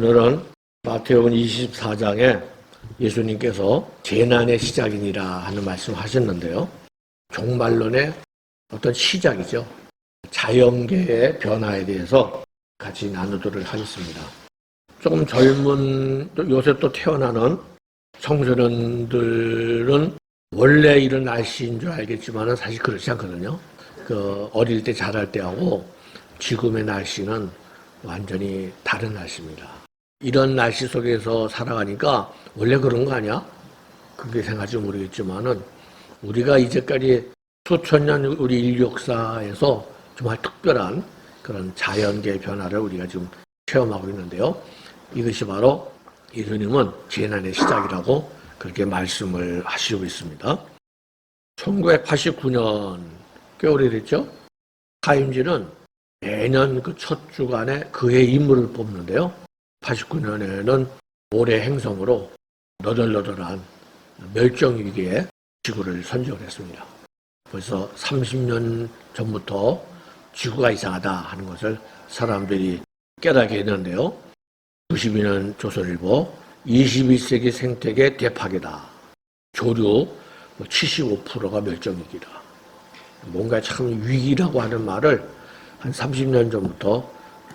오늘은 마태복음 24장에 예수님께서 재난의 시작이니라 하는 말씀하셨는데요. 종말론의 어떤 시작이죠. 자연계의 변화에 대해서 같이 나누도록 하겠습니다. 조금 젊은, 요새 또 태어나는 청소년들은 원래 이런 날씨인 줄 알겠지만 사실 그렇지 않거든요. 어릴 때 자랄 때하고 지금의 날씨는 완전히 다른 날씨입니다. 이런 날씨 속에서 살아가니까 원래 그런 거 아니야? 그렇게 생각할지 모르겠지만은 우리가 이제까지 수천 년 우리 인류 역사에서 정말 특별한 그런 자연계의 변화를 우리가 지금 체험하고 있는데요. 이것이 바로 예수님은 재난의 시작이라고 그렇게 말씀을 하시고 있습니다. 1989년 꽤 오래됐죠? 타임지는 매년 그 첫 주간에 그해 인물을 뽑는데요. 89년에는 모래 행성으로 너덜너덜한 멸종위기에 지구를 선정을 했습니다. 벌써 30년 전부터 지구가 이상하다 하는 것을 사람들이 깨닫게 했는데요. 92년 조선일보 21세기 생태계 대파괴다. 조류 75%가 멸종위기다. 뭔가 참 위기라고 하는 말을 한 30년 전부터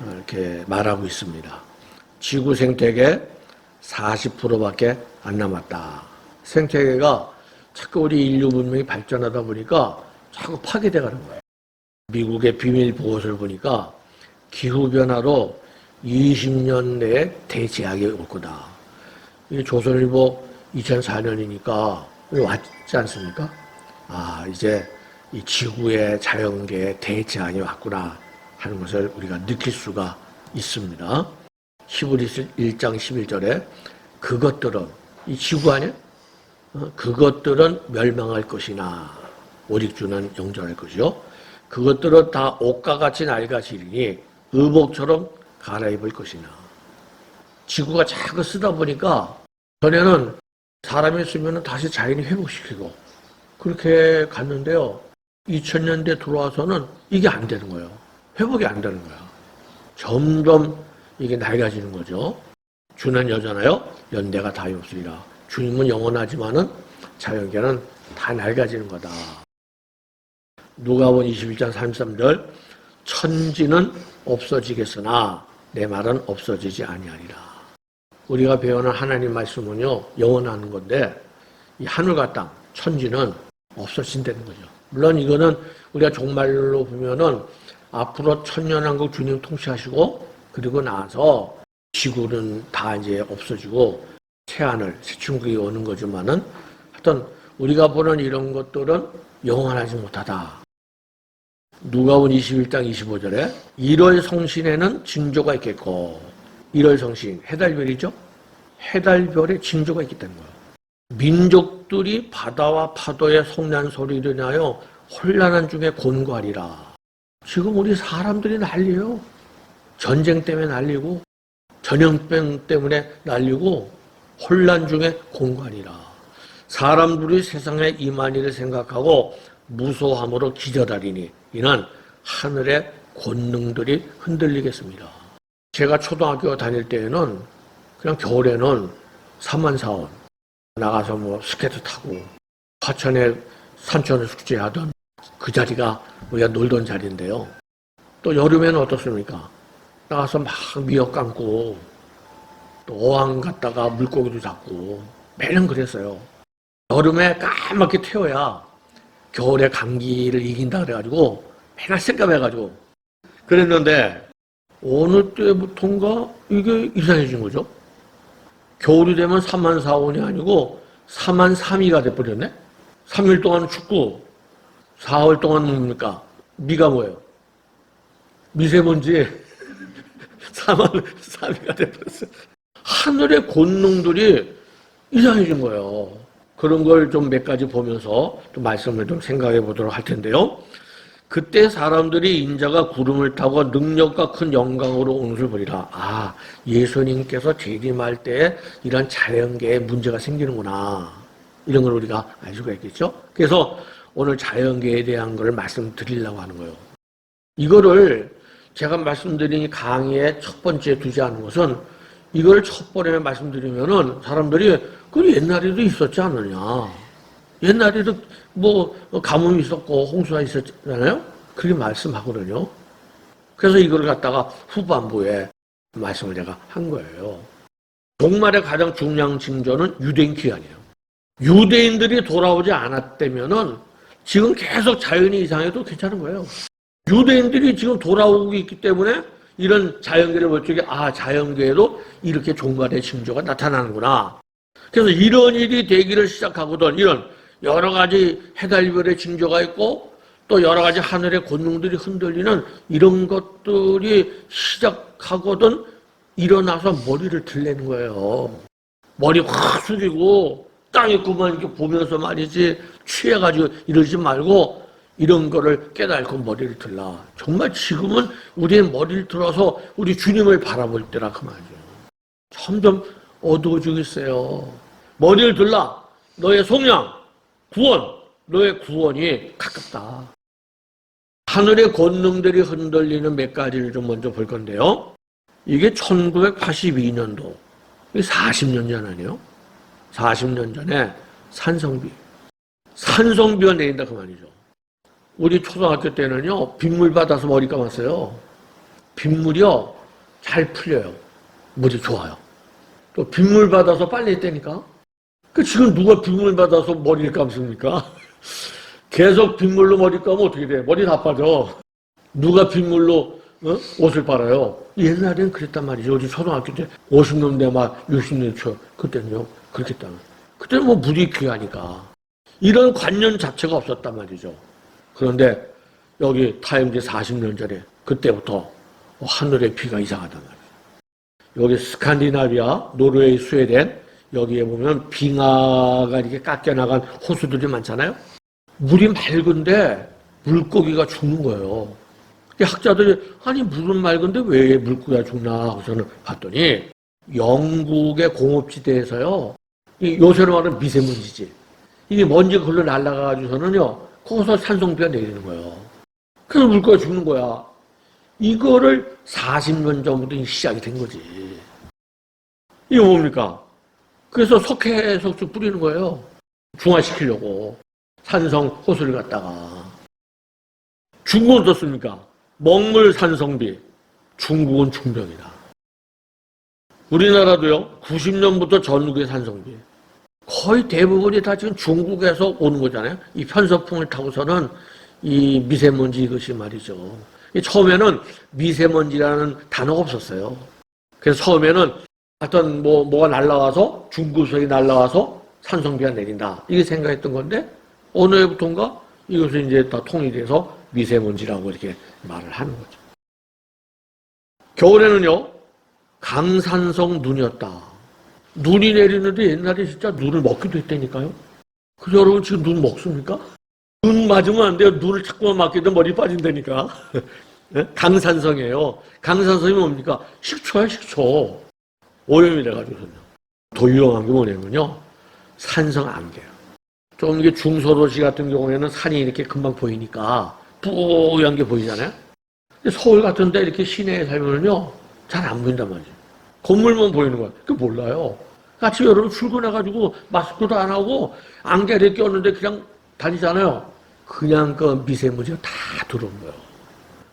이렇게 말하고 있습니다. 지구 생태계 40%밖에 안 남았다. 생태계가 자꾸 우리 인류 문명이 발전하다 보니까 자꾸 파괴돼 가는 거예요. 미국의 비밀 보고서를 보니까 기후변화로 20년 내에 대재앙이 올 거다. 이게 조선일보 2004년이니까 왔지 않습니까? 이제 이 지구의 자연계의 대재앙이 왔구나 하는 것을 우리가 느낄 수가 있습니다. 히브리서 1장 11절에 그것들은, 이 지구 아니야? 그것들은 멸망할 것이나 오직 주는 영존할 것이요. 그것들은 다 옷과 같이 낡아지리니 의복처럼 갈아입을 것이나. 지구가 자꾸 쓰다 보니까 전에는 사람이 쓰면 다시 자연이 회복시키고 그렇게 갔는데요. 2000년대 들어와서는 이게 안 되는 거예요. 회복이 안 되는 거야. 점점 이게 낡아지는 거죠. 주는 여전하여 연대가 다이 없으리라. 주님은 영원하지만은 자연계는 다 낡아지는 거다. 누가복음 21장 33절 천지는 없어지겠으나 내 말은 없어지지 아니하리라. 우리가 배우는 하나님 말씀은요 영원한 건데 이 하늘과 땅 천지는 없어진다는 거죠. 물론 이거는 우리가 종말로 보면은 앞으로 천년왕국 주님 통치하시고 그리고 나서 지구는 다 이제 없어지고 새하늘, 새천국이 오는 거지만은 하여튼 우리가 보는 이런 것들은 영원하지 못하다. 누가복음 21장 25절에 1월 성신에는 징조가 있겠고 1월 성신, 해달별이죠? 해달별에 징조가 있겠다는 거예요. 민족들이 바다와 파도의 성난 소리를 인하여 혼란한 중에 곤고하리라. 지금 우리 사람들이 난리예요. 전쟁 때문에 난리고 전염병 때문에 난리고 혼란 중에 곤고하리라. 사람들이 세상에 임한 일을 생각하고 무소함으로 기절하리니 이는 하늘의 권능들이 흔들리겠습니다. 제가 초등학교 다닐 때에는 그냥 겨울에는 삼만사원 나가서 스케이트 타고 화천에 산천을 숙제하던 그 자리가 우리가 놀던 자리인데요. 또 여름에는 어떻습니까? 나가서 막 미역 감고 또 어항 갔다가 물고기도 잡고 매년 그랬어요. 여름에 까맣게 태워야 겨울에 감기를 이긴다 그래가지고 맨날 쇳감해가지고 그랬는데 어느 때부턴가 이게 이상해진 거죠. 겨울이 되면 3만4원이 아니고 3만3이가 돼버렸네. 3일 동안 춥고 4월 동안 뭡니까? 미가 뭐예요? 미세먼지 3만3이가 돼버렸어요. 하늘의 권능들이 이상해진 거예요. 그런 걸 좀 몇 가지 보면서 또 말씀을 좀 생각해 보도록 할 텐데요. 그때 사람들이 인자가 구름을 타고 능력과 큰 영광으로 오는 것을 보리라. 예수님께서 재림할 때 이런 자연계에 문제가 생기는구나. 이런 걸 우리가 알 수가 있겠죠. 그래서 오늘 자연계에 대한 걸 말씀드리려고 하는 거예요. 이거를 제가 말씀드린 강의의 첫 번째 두지 않은 것은 이걸 첫 번에 말씀드리면은 사람들이 그 옛날에도 있었지 않느냐. 옛날에도 뭐 가뭄이 있었고 홍수가 있었잖아요. 그렇게 말씀하거든요. 그래서 이걸 갖다가 후반부에 말씀을 제가 한 거예요. 종말의 가장 중요한 징조는 유대인 귀환이에요. 유대인들이 돌아오지 않았다면은 지금 계속 자연이 이상해도 괜찮은 거예요. 유대인들이 지금 돌아오고 있기 때문에 이런 자연계를 볼 적에 자연계에도 이렇게 종말의 징조가 나타나는구나. 그래서 이런 일이 되기를 시작하거든. 이런 여러 가지 해달별의 징조가 있고 또 여러 가지 하늘의 권능들이 흔들리는 이런 것들이 시작하거든 일어나서 머리를 들내는 거예요. 머리 확 숙이고 땅에 그만 이렇게 보면서 말이지 취해가지고 이러지 말고 이런 거를 깨닫고 머리를 들라. 정말 지금은 우리의 머리를 들어서 우리 주님을 바라볼 때라 그 말이죠. 점점 어두워지고 있어요. 머리를 들라. 너의 속량, 구원, 너의 구원이 가깝다. 하늘의 권능들이 흔들리는 몇 가지를 좀 먼저 볼 건데요. 이게 1982년도, 40년 전 아니에요? 40년 전에 산성비가 내린다 그 말이죠. 우리 초등학교 때는요, 빗물 받아서 머리 감았어요. 빗물이요, 잘 풀려요. 물이 좋아요. 또 빗물 받아서 빨래 떼니까. 지금 누가 빗물 받아서 머리를 감습니까? 계속 빗물로 머리 감으면 어떻게 돼? 머리 다 빠져. 누가 빗물로 옷을 빨아요? 옛날에는 그랬단 말이죠. 우리 초등학교 때 50년대 막 60년대 초 그때는요. 그렇겠다는. 그때는 뭐 물이 귀하니까. 이런 관념 자체가 없었단 말이죠. 그런데 여기 타임즈 40년 전에 그때부터 하늘의 비가 이상하단 말이에요. 여기 스칸디나비아, 노르웨이, 스웨덴 여기에 보면 빙하가 이렇게 깎여나간 호수들이 많잖아요. 물이 맑은데 물고기가 죽는 거예요. 학자들이 아니 물은 맑은데 왜 물고기가 죽나 하고 저는 봤더니 영국의 공업지대에서요. 요새로 말하는 미세먼지지. 이게 먼지가 걸러 날아가가지고서는요. 거기서 산성비가 내리는 거예요. 그래서 물고기가 죽는 거야. 이거를 40년 전부터 시작이 된 거지. 이게 뭡니까? 그래서 석회석주 뿌리는 거예요. 중화시키려고. 산성 호수를 갖다가. 중국은 어떻습니까? 먹물 산성비. 중국은 중병이다. 우리나라도요. 90년부터 전국의 산성비. 거의 대부분이 다 지금 중국에서 오는 거잖아요. 이 편서풍을 타고서는 이 미세먼지 이것이 말이죠. 처음에는 미세먼지라는 단어가 없었어요. 그래서 처음에는 어떤 뭐가 날라와서 중구석이 날라와서 산성비가 내린다. 이게 생각했던 건데 어느 해부터인가 이것을 이제 다 통일돼서 미세먼지라고 이렇게 말을 하는 거죠. 겨울에는요. 강산성 눈이었다. 눈이 내리는데 옛날에 진짜 눈을 먹기도 했다니까요. 그래서 여러분 지금 눈 먹습니까? 눈 맞으면 안 돼요. 눈을 자꾸만 맞게 되면 머리 빠진다니까. 강산성이에요. 강산성이 뭡니까? 식초야 식초. 오염이 돼가지고요. 더 유용한 게 뭐냐면요. 산성 안개요. 좀 이게 중소도시 같은 경우에는 산이 이렇게 금방 보이니까 뿌연 게 보이잖아요. 근데 서울 같은 데 이렇게 시내에 살면요. 잘 안 보인단 말이에요. 건물만 보이는 거야. 그게 몰라요. 아침에 여러분 출근해가지고 마스크도 안 하고 안개를 꼈는데 그냥 다니잖아요. 그냥 그 미세먼지가 다 들어온 거예요.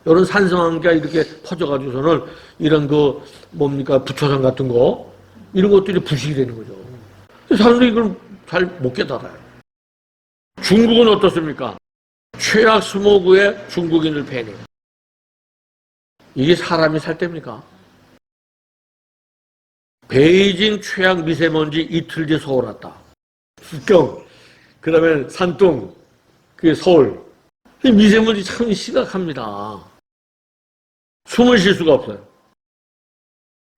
이런 산성안개가 이렇게 퍼져가지고서는 이런 그 뭡니까 부초산 같은 거 이런 것들이 부식이 되는 거죠. 사람들이 이걸 잘 못 깨달아요. 중국은 어떻습니까? 최악 스모그에 중국인을 패내요. 이게 사람이 살 때입니까? 베이징 최악 미세먼지 이틀 뒤 서울 왔다. 북경, 그 다음에 산둥, 그게 서울. 미세먼지 참 심각합니다. 숨을 쉴 수가 없어요.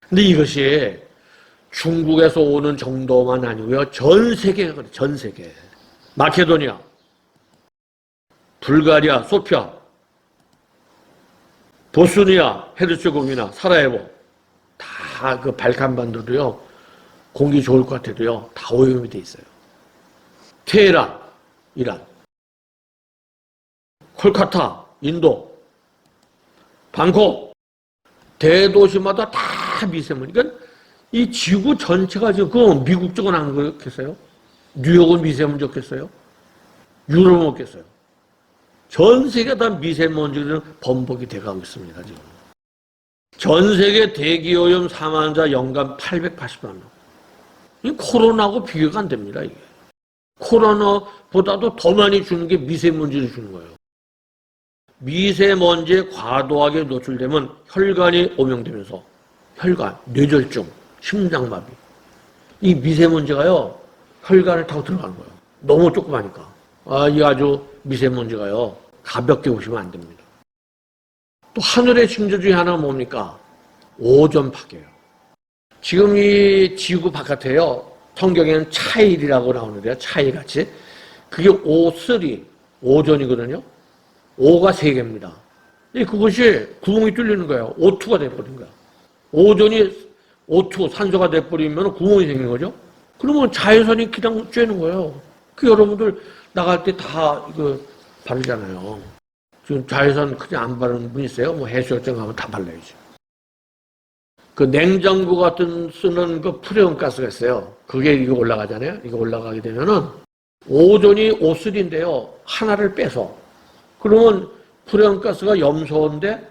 근데 이것이 중국에서 오는 정도만 아니고요. 전 세계가 그래요. 전 세계. 마케도니아, 불가리아, 소피아, 보스니아, 헤르체고비나, 사라예보 다 그 발칸반도도요. 공기 좋을 것 같아도요. 다 오염이 돼 있어요. 테헤란, 이란, 콜카타, 인도, 방콕 대도시마다 다 미세먼지. 그러니까 이 지구 전체가 지금 미국 쪽은 안 그렇겠어요? 뉴욕은 미세먼지 없겠어요? 유럽은 없겠어요? 전 세계 다 미세먼지는 번복이 돼가고 있습니다, 지금. 전 세계 대기오염 사망자 연간 880만 명. 이 코로나하고 비교가 안 됩니다, 이게. 코로나보다도 더 많이 주는 게 미세먼지를 주는 거예요. 미세먼지에 과도하게 노출되면 혈관이 오염되면서 혈관, 뇌졸중, 심장마비. 이 미세먼지가요, 혈관을 타고 들어가는 거예요. 너무 조그마니까. 이 아주 미세먼지가요, 가볍게 보시면 안 됩니다. 또 하늘의 징조 중에 하나가 뭡니까? 오존 파괴예요. 지금 이 지구 바깥에요, 성경에는 차일이라고 나오는데요, 차일같이. 그게 O3, 오존이거든요. O가 3개입니다. 그것이 구멍이 뚫리는 거예요. O2가 돼버린 거야. 오존이 O2, 산소가 돼버리면 구멍이 생기는 거죠. 그러면 자외선이 그냥 쬐는 거예요. 그 여러분들 나갈 때 다 이거 바르잖아요. 지금 자외선 그냥 안 바르는 분 있어요? 뭐 해수욕장 가면 다 발라야지. 그 냉장고 같은 쓰는 그 프레온가스가 있어요. 그게 이거 올라가잖아요. 이거 올라가게 되면은 오존이 O3인데요. 하나를 빼서. 그러면 프레온가스가 염소인데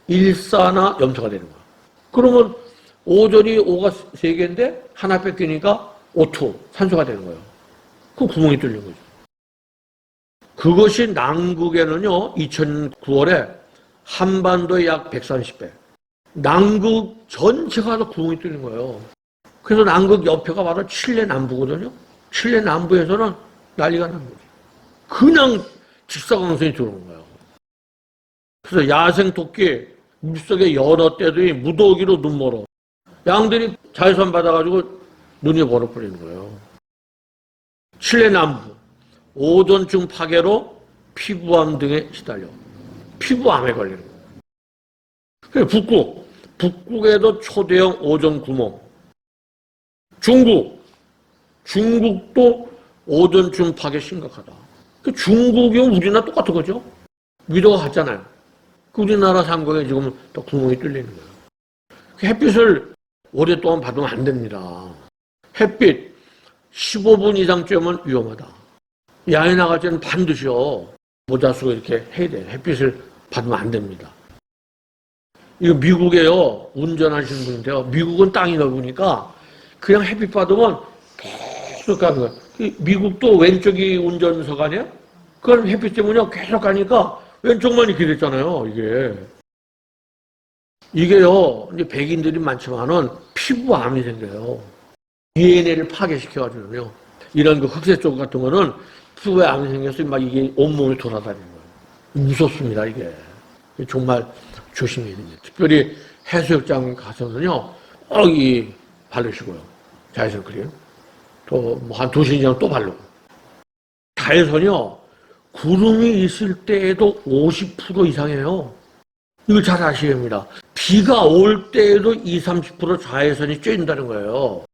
일산화 염소가 되는 거야. 그러면 오존이 O가 3개인데 하나 뺏기니까 O2, 산소가 되는 거예요. 그 구멍이 뚫린 거죠. 그것이 남극에는요, 2009월에 한반도에 약 130배. 남극 전체가 다 구멍이 뚫린 거예요. 그래서 남극 옆에가 바로 칠레 남부거든요. 칠레 남부에서는 난리가 난 거죠. 그냥 직사광선이 들어오는 거예요. 그래서 야생 토끼, 물속에 연어 떼들이 무더기로 눈 멀어. 양들이 자외선 받아가지고 눈이 벌어버리는 거예요. 칠레 남부, 오존층 파괴로 피부암 등에 시달려. 피부암에 걸리는 거예요. 북극에도 초대형 오존 구멍. 중국도 오존층 파괴 심각하다. 중국이면 우리나라 똑같은 거죠. 위도가 같잖아요. 우리나라 상공에 지금 또 구멍이 뚫리는 거예요. 햇빛을 오랫동안 받으면 안 됩니다. 햇빛 15분 이상 쬐면 위험하다. 야외 나갈 때는 반드시요, 모자 쓰고 이렇게 해야 돼요. 햇빛을 받으면 안 됩니다. 이거 미국에요, 운전하시는 분인데요. 미국은 땅이 넓으니까 그냥 햇빛 받으면 계속 가는 거예요. 미국도 왼쪽이 운전석 아니에요? 그럼 햇빛 때문에 계속 가니까 왼쪽만 이렇게 됐잖아요, 이게요, 이제 백인들이 많지만은 피부암이 생겨요. DNA를 파괴시켜가지고요. 이런 그 흑색 쪽 같은 거는 피부에 암이 생겨서 막 이게 온몸을 돌아다니는 거예요. 무섭습니다, 이게. 정말 조심해야 됩니다. 특별히 해수욕장 가서는요, 바르시고요. 자외선 크림. 또 뭐 한 2시간 이상 또 바르고. 자외선이요, 구름이 있을 때에도 50% 이상이에요. 이걸 잘 아셔야 합니다. 비가 올 때에도 20-30% 자외선이 쬐인다는 거예요.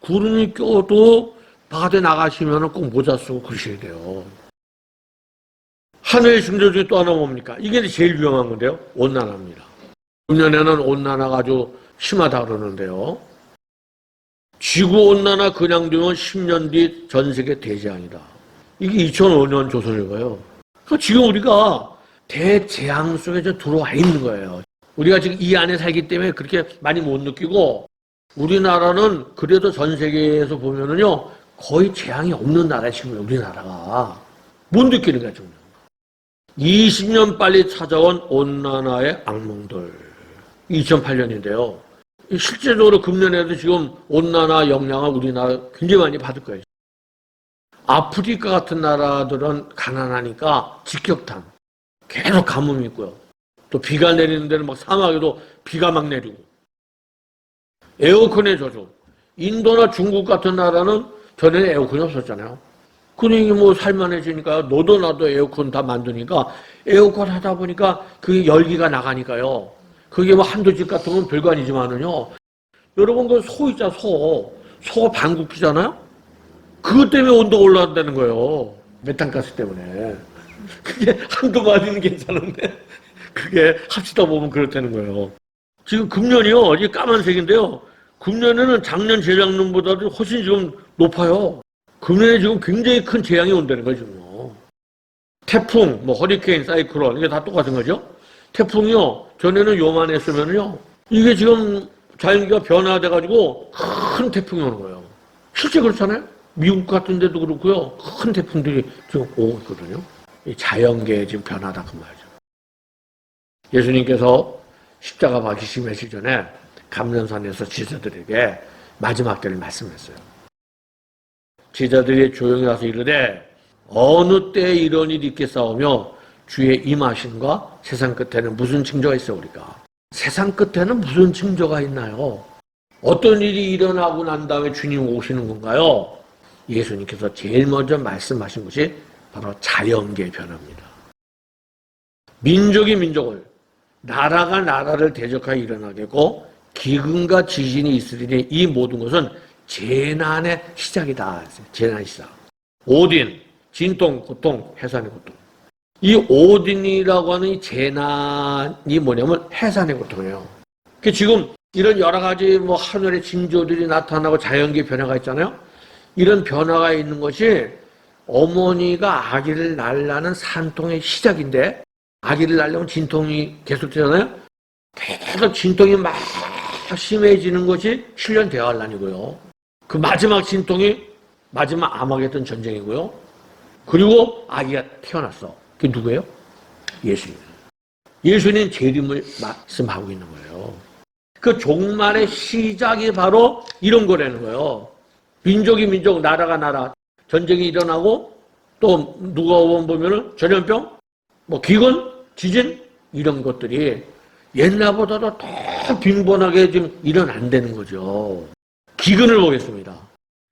구름이 껴도 바깥에 나가시면 꼭 모자 쓰고 그러셔야 돼요. 하늘의 징조 중에 또 하나 뭡니까? 이게 제일 위험한 건데요. 온난화입니다. 금년에는 온난화가 아주 심하다 그러는데요. 지구온난화 그냥 두면 10년 뒤 전 세계 대재앙이다. 이게 2005년 조선일보예요. 그러니까 지금 우리가 대재앙 속에 들어와 있는 거예요. 우리가 지금 이 안에 살기 때문에 그렇게 많이 못 느끼고, 우리나라는 그래도 전 세계에서 보면은요, 거의 재앙이 없는 나라에 지금 우리나라가. 못 느끼는 거야, 지금. 20년 빨리 찾아온 온난화의 악몽들. 2008년인데요. 실제적으로 금년에도 지금 온난화 영향을 우리나라 굉장히 많이 받을 거예요. 아프리카 같은 나라들은 가난하니까 직격탄. 계속 가뭄이 있고요. 또 비가 내리는 데는 막 사막에도 비가 막 내리고. 에어컨의 저주. 인도나 중국 같은 나라는 전에는 에어컨이 없었잖아요. 그러니 뭐 살만해지니까 너도 나도 에어컨 다 만드니까 에어컨 하다 보니까 그 열기가 나가니까요. 그게 뭐 한두 집 같은 건 별거 아니지만은요. 여러분 그 소 있잖아, 소. 소가 방귀 뀌잖아요? 그것 때문에 온도가 올라간다는 거예요. 메탄가스 때문에. 그게 한두 마디는 괜찮은데 그게 합치다 보면 그렇다는 거예요. 지금 금년이요. 이게 까만색인데요. 금년에는 작년 재작년보다도 훨씬 지금 높아요. 금년에 지금 굉장히 큰 재앙이 온다는 거죠. 태풍, 뭐 허리케인, 사이클론 이게 다 똑같은 거죠. 태풍이요 전에는 요만했으면요 이게 지금 자연기가 변화돼가지고 큰 태풍이 오는 거예요. 실제 그렇잖아요. 미국 같은 데도 그렇고요. 큰 태풍들이 지금 오고 있거든요. 이 자연계의 지금 변화다 그 말이죠. 예수님께서 십자가 박히시기 전에 감람산에서 제자들에게 마지막 때를 말씀했어요. 제자들이 조용히 와서 이르되 어느 때에 이런 일이 있겠사오며 주의 임하심과 세상 끝에는 무슨 징조가 있어오리까? 세상 끝에는 무슨 징조가 있나요? 어떤 일이 일어나고 난 다음에 주님 오시는 건가요? 예수님께서 제일 먼저 말씀하신 것이 바로 자연계의 변화입니다. 민족이 민족을, 나라가 나라를 대적하여 일어나겠고 기근과 지진이 있으리니 이 모든 것은 재난의 시작이다. 재난의 시작. 오딘, 진통, 고통, 해산의 고통. 이 오딘이라고 하는 이 재난이 뭐냐면 해산의 고통이에요. 지금 이런 여러 가지 뭐 하늘의 징조들이 나타나고 자연계의 변화가 있잖아요. 이런 변화가 있는 것이 어머니가 아기를 낳으려는 산통의 시작인데 아기를 낳으려면 진통이 계속되잖아요. 계속 진통이 막 심해지는 것이 7년 대환란이고요. 그 마지막 진통이 마지막 아마겟돈 전쟁이고요. 그리고 아기가 태어났어. 그게 누구예요? 예수님. 예수님 재림을 말씀하고 있는 거예요. 그 종말의 시작이 바로 이런 거라는 거예요. 민족이 민족, 나라가 나라, 전쟁이 일어나고 또 누가 보면은 전염병, 뭐 기근, 지진 이런 것들이 옛날보다도 더 빈번하게 지금 일어난다는 거죠. 기근을 보겠습니다.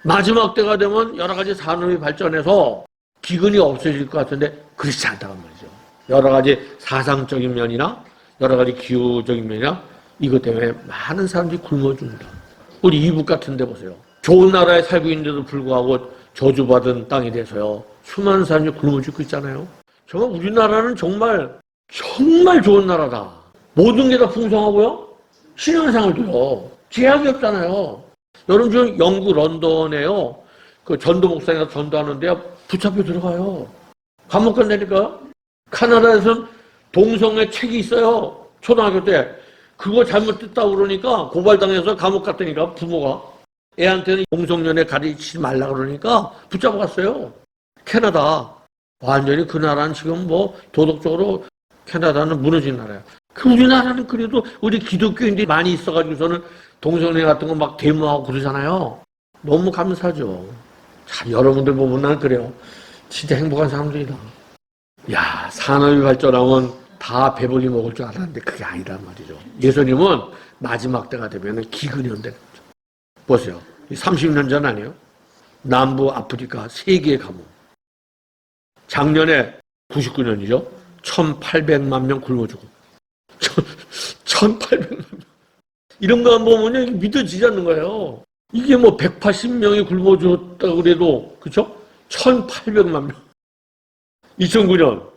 마지막 때가 되면 여러 가지 산업이 발전해서 기근이 없어질 것 같은데 그렇지 않다는 말이죠. 여러 가지 사상적인 면이나 여러 가지 기후적인 면이나 이것 때문에 많은 사람들이 굶어 죽는다. 우리 이북 같은 데 보세요. 좋은 나라에 살고 있는데도 불구하고 저주받은 땅이 돼서요. 수많은 사람들이 굶어 죽고 있잖아요. 정말 우리나라는 정말 좋은 나라다. 모든 게 다 풍성하고요. 신앙생활도요. 제약이 없잖아요. 여러분 지금 영국 런던에요. 그 전도 목사님이 전도하는데 붙잡혀 들어가요. 감옥 간다니까. 카나다에서는 동성애 책이 있어요. 초등학교 때. 그거 잘못 듣다고 그러니까 고발당해서 감옥 갔다니까 부모가. 애한테는 동성연애 가르치지 말라 그러니까 붙잡아 갔어요. 캐나다. 완전히 그 나라는 지금 뭐 도덕적으로 캐나다는 무너진 나라야. 그 우리나라는 그래도 우리 기독교인들이 많이 있어가지고서는 동성애 같은 거 막 데모하고 그러잖아요. 너무 감사하죠. 참 여러분들 보면 난 그래요. 진짜 행복한 사람들이다. 야, 산업이 발전하면 다 배불리 먹을 줄 알았는데 그게 아니란 말이죠. 예수님은 마지막 때가 되면 기근이 온다는 거죠. 보세요. 30년 전 아니에요? 남부 아프리카 세계의 가뭄. 작년에 99년이죠. 1,800만 명 굶어 죽고. 1,800만 명. 이런 거 보면 믿어지지 않는 거예요. 이게 뭐 180명이 굶어 죽었다고 그래도, 그쵸? 1,800만 명. 2009년,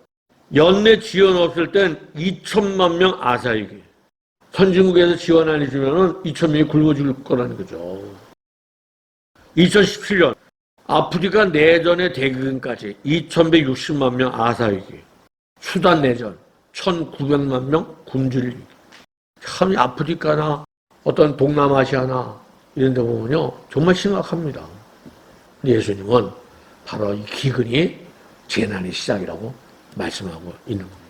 연내 지원 없을 땐 2천만 명 아사히기. 선진국에서 지원 안 해주면은 2,000명이 굶어 죽을 거라는 거죠. 2017년, 아프리카 내전의 대기근까지 2,160만 명 아사히기. 수단 내전, 1,900만 명 굶주리기. 참 아프리카나 어떤 동남아시아나 이런 데 보면요. 정말 심각합니다. 예수님은 바로 이 기근이 재난의 시작이라고 말씀하고 있는 겁니다.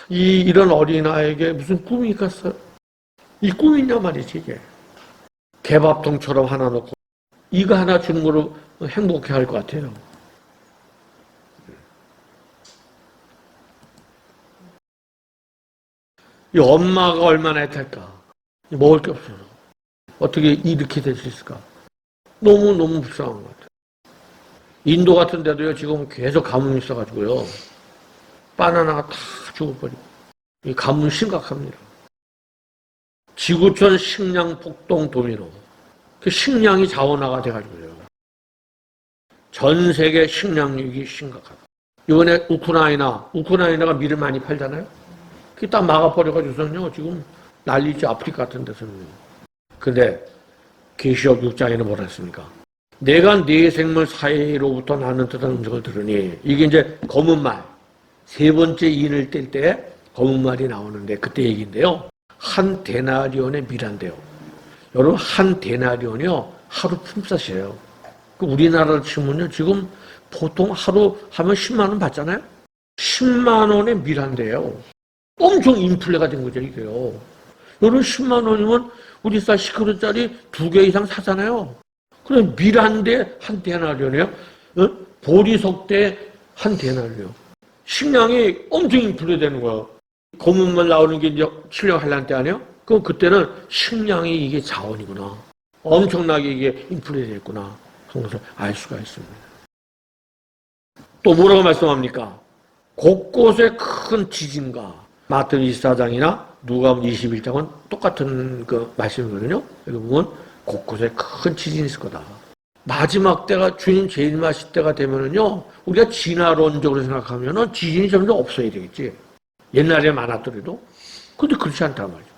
이런 어린아이에게 무슨 꿈이 있겠어요? 이 꿈이 있냐 말이지 이게. 개밥통처럼 하나 놓고 이거 하나 주는 거로 행복해 할 것 같아요. 이 엄마가 얼마나 애탈까? 먹을 게 없어서. 어떻게 이렇게 될 수 있을까? 너무너무 불쌍한 것 같아요. 인도 같은 데도요, 지금 계속 가뭄이 있어가지고요. 바나나가 다 죽어버리고. 이 가뭄 심각합니다. 지구촌 식량 폭동 도미노. 그 식량이 자원화가 돼가지고요. 전 세계 식량 위기 심각하다. 이번에 우크라이나가 밀을 많이 팔잖아요. 그게 딱 막아버려가지고서는요, 지금 난리죠. 아프리카 같은 데서는요. 근데 계시록 6장에는 뭐라 했습니까? 내가 네 생물 사이로부터 나는 듯한 음성을 들으니, 이게 이제 검은 말, 세 번째 인을 뗄 때 검은 말이 나오는데 그때 얘기인데요. 한 데나리온의 미란데요. 여러분, 한 데나리온이요 하루 품삯이에요. 우리나라로 치면요 지금 보통 하루 하면 10만 원 받잖아요. 10만 원의 미란데요. 엄청 인플레가 된 거죠 이게요. 여러분 10만 원이면 우리 쌀 10kg짜리 2개 이상 사잖아요. 그럼 미란데 한 데나리온이요. 보리석대 한 데나리온. 식량이 엄청 인플레 되는 거예요. 검은말 나오는 게 이제 7년 한란 때 아니에요? 그럼 그때는 식량이 이게 자원이구나. 엄청나게 이게 인플레 됐구나. 그래서 알 수가 있습니다. 또 뭐라고 말씀합니까? 곳곳에 큰 지진과 마태복음 24장이나 누가복음 21장은 똑같은 그 말씀이거든요. 여기 보면 곳곳에 큰 지진이 있을 거다. 마지막 때가 주님 재림하실 때가 되면은요, 우리가 진화론적으로 생각하면은 지진이 점점 없어야 되겠지. 옛날에 많았더라도. 근데 그렇지 않단 말이죠.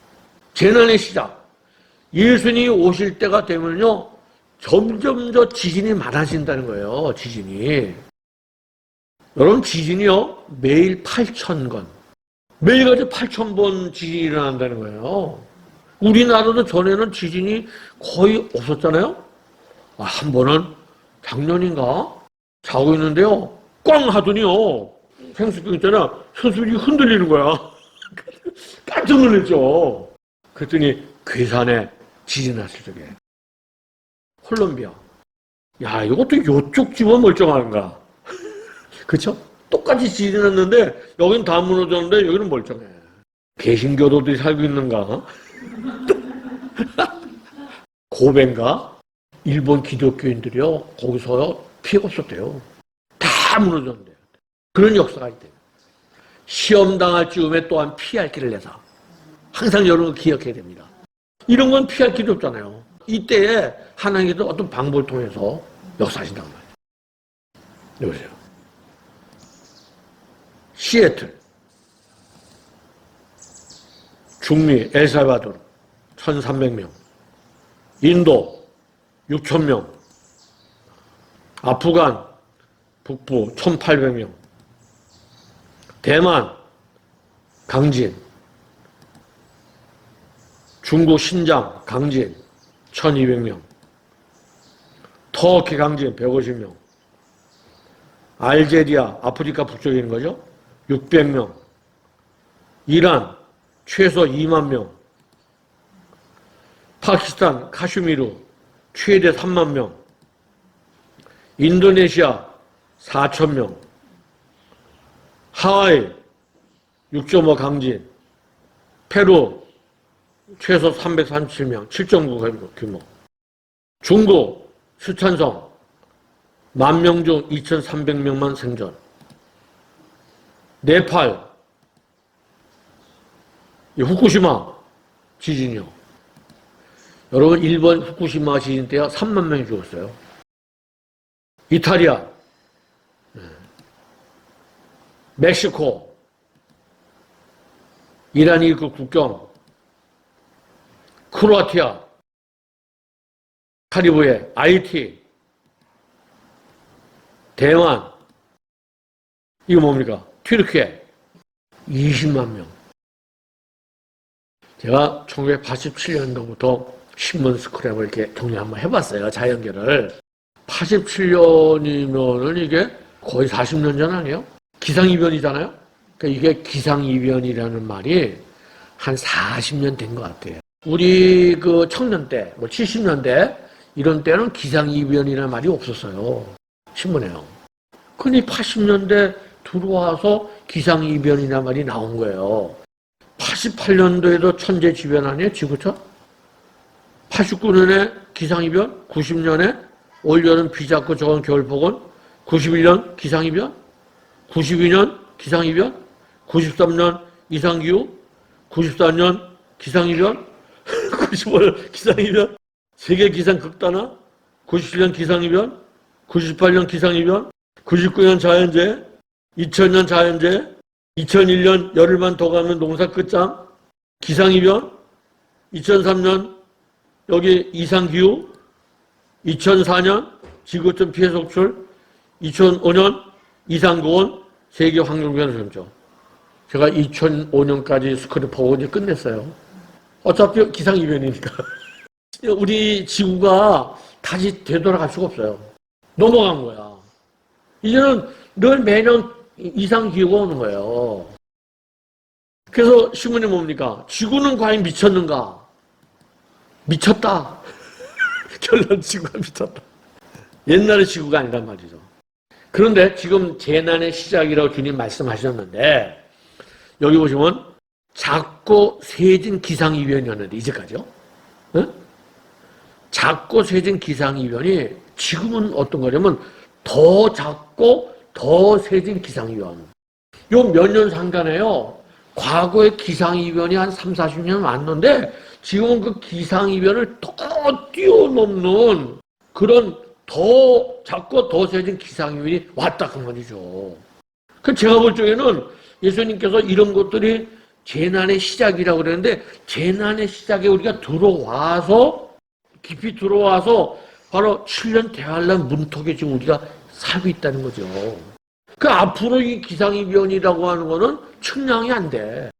재난의 시작. 예수님이 오실 때가 되면요, 점점 더 지진이 많아진다는 거예요. 지진이. 여러분 지진이요 매일 8,000건. 매일같이 8,000번 지진이 일어난다는 거예요. 우리나라도 전에는 지진이 거의 없었잖아요. 한 번은 작년인가 자고 있는데요. 꽝 하더니요. 생수병 있잖아. 생수병이 흔들리는 거야. 깜짝 놀랐죠. 그랬더니 괴산에 지진 났을 적에. 콜롬비아. 야, 이것도 요쪽 집은 멀쩡한가. 그쵸? 똑같이 지진이 났는데 여긴 다 무너졌는데 여기는 멀쩡해. 개신교도들이 살고 있는가? 고베인가? 일본 기독교인들이요. 거기서요. 피해가 없었대요. 다 무너졌는데. 그런 역사가 있대요. 시험 당할 즈음에 또한 피할 길을 내서. 항상 이런 거 기억해야 됩니다. 이런 건 피할 길이 없잖아요. 이때에 하나님께서 어떤 방법을 통해서 역사하신단 말이에요. 여보세요. 시애틀, 중미, 엘살바도르 1,300명, 인도 6,000명, 아프간 북부 1,800명, 대만 강진, 중국 신장 강진 1,200명, 터키 강진 150명, 알제리아 아프리카 북쪽에 있는 거죠. 600명, 이란 최소 2만 명, 파키스탄 카슈미르 최대 3만 명, 인도네시아 4,000명, 하와이 6.5 강진, 페루 최소 337명, 7.9 규모, 중국 수찬성 10,000명 중 2,300명만 생존, 네팔 후쿠시마 지진이요. 여러분 일본 후쿠시마 지진 때요 3만 명이 죽었어요. 이탈리아, 멕시코, 이란이 그 국경, 크로아티아, 카리브해, 아이티, 대만, 이거 뭡니까? 튀르키예 20만 명. 제가 1987년도부터 신문 스크랩을 이렇게 정리 한번 해봤어요. 자연계를. 87년이면은 이게 거의 40년 전 아니에요? 기상이변이잖아요? 그러니까 이게 기상이변이라는 말이 한 40년 된 것 같아요. 우리 그 청년 때, 뭐 70년대 이런 때는 기상이변이라는 말이 없었어요. 신문에요. 근데 80년대 들어와서 기상이변이라는 말이 나온 거예요. 88년도에도 천재지변 아니에요? 지구촌? 89년에 기상이변? 90년에 올여름 비 잡고 적은 겨울폭언? 91년 기상이변? 92년 기상이변? 93년 이상기후? 94년 기상이변? 95년 기상이변? 세계 기상 극단화? 97년 기상이변? 98년 기상이변? 99년 자연재해? 2000년 자연재해? 2001년 열흘만 더 가면 농사 끝장? 기상이변? 2003년 여기 이상기후? 2004년 지구촌 피해 속출, 2005년 이상고온 세계 환경변화 점정. 제가 2005년까지 스크립하고 이제 끝냈어요. 어차피 기상이변이니까. 우리 지구가 다시 되돌아갈 수가 없어요. 넘어간 거야. 이제는 늘 매년 이상기후가 오는 거예요. 그래서 신문이 뭡니까? 지구는 과연 미쳤는가? 미쳤다. 결론 지구가 미쳤다. 옛날의 지구가 아니란 말이죠. 그런데 지금 재난의 시작이라고 주님 말씀하셨는데 여기 보시면 작고 세진 기상이변이었는데 이제까지요. 응? 작고 세진 기상이변이 지금은 어떤 거냐면 더 작고 더 세진 기상이변. 요 몇 년 상간에요. 과거의 기상이변이 한 3, 40년 왔는데 지금은 그 기상이변을 더 뛰어넘는 그런 더 작고 더 세진 기상이변이 왔다 그 말이죠. 그 제가 볼 적에는 예수님께서 이런 것들이 재난의 시작이라고 그러는데 재난의 시작에 우리가 들어와서 깊이 들어와서 바로 7년 대환란 문턱에 지금 우리가 살고 있다는 거죠. 그 앞으로 이 기상이변이라고 하는 거는 측량이 안 돼.